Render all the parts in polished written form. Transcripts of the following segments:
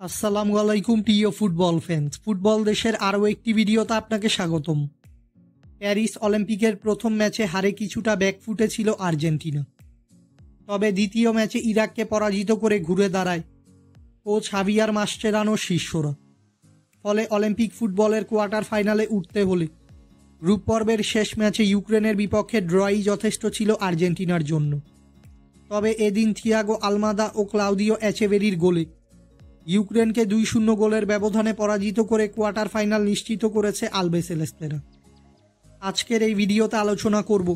আসসালামু আলাইকুম প্রিয় ফুটবল ফ্যান্স। ফুটবল দেশের আরও একটি ভিডিওতে আপনাকে স্বাগতম। প্যারিস অলিম্পিকের প্রথম ম্যাচে হারে কিছুটা ব্যাকফুটে ছিল আর্জেন্টিনা, তবে দ্বিতীয় ম্যাচে ইরাককে পরাজিত করে ঘুরে দাঁড়ায় কোচ হাভিয়ার মাসচেরানোর শিষ্যরা। ফলে অলিম্পিক ফুটবলের কোয়ার্টার ফাইনালে উঠতে হলে গ্রুপ পর্বের শেষ ম্যাচে ইউক্রেনের বিপক্ষে ড্রই যথেষ্ট ছিল আর্জেন্টিনার জন্য। তবে এদিন থিয়াগো আলমাদা ও ক্লাউদিও এচেভেরির গোলে ইউক্রেনকে 2-0 গোলের ব্যবধানে পরাজিত করে কোয়ার্টার ফাইনাল নিশ্চিত করেছে আলবিসেলেস্তেরা। আজকের এই ভিডিওতে আলোচনা করব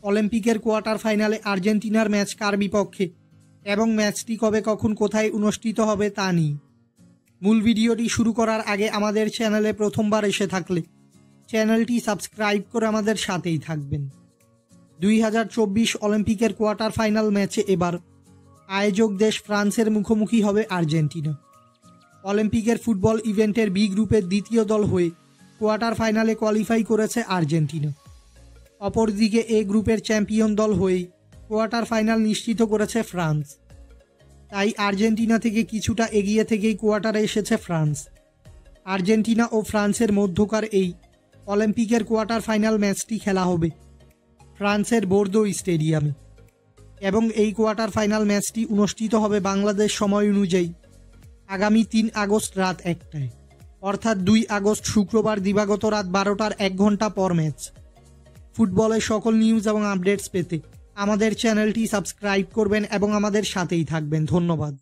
অলিম্পিকের কোয়ার্টার ফাইনালে আর্জেন্টিনার ম্যাচ কার বিপক্ষে এবং ম্যাচটি কবে কখন কোথায় অনুষ্ঠিত হবে তা নিয়ে। মূল ভিডিওটি শুরু করার আগে আমাদের চ্যানেলে প্রথমবার এসে থাকলে চ্যানেলটি সাবস্ক্রাইব করে আমাদের সাথেই থাকবেন। 2024 অলিম্পিকের কোয়ার্টার ফাইনাল ম্যাচে এবার আয়োজক দেশ ফ্রান্সের মুখোমুখি হবে আর্জেন্টিনা। অলিম্পিকের ফুটবল ইভেন্টের বি গ্রুপের দ্বিতীয় দল হয়ে কোয়ার্টার ফাইনালে কোয়ালিফাই করেছে আর্জেন্টিনা। অপরদিকে এ গ্রুপের চ্যাম্পিয়ন দল হয়েই কোয়ার্টার ফাইনাল নিশ্চিত করেছে ফ্রান্স। তাই আর্জেন্টিনা থেকে কিছুটা এগিয়ে থেকেই কোয়ার্টারে এসেছে ফ্রান্স। আর্জেন্টিনা ও ফ্রান্সের মধ্যকার এই অলিম্পিকের কোয়ার্টার ফাইনাল ম্যাচটি খেলা হবে ফ্রান্সের বোর্দো স্টেডিয়ামে এবং এই কোয়ার্টার ফাইনাল ম্যাচটি অনুষ্ঠিত হবে বাংলাদেশ সময় অনুযায়ী আগামী 3 আগস্ট রাত 1টায়, অর্থাৎ 2 আগস্ট শুক্রবার দিবাগত রাত 12টার 1 ঘন্টা পর ম্যাচ। ফুটবলের সকল নিউজ এবং আপডেটস পেতে আমাদের চ্যানেলটি সাবস্ক্রাইব করবেন এবং আমাদের সাথেই থাকবেন। ধন্যবাদ।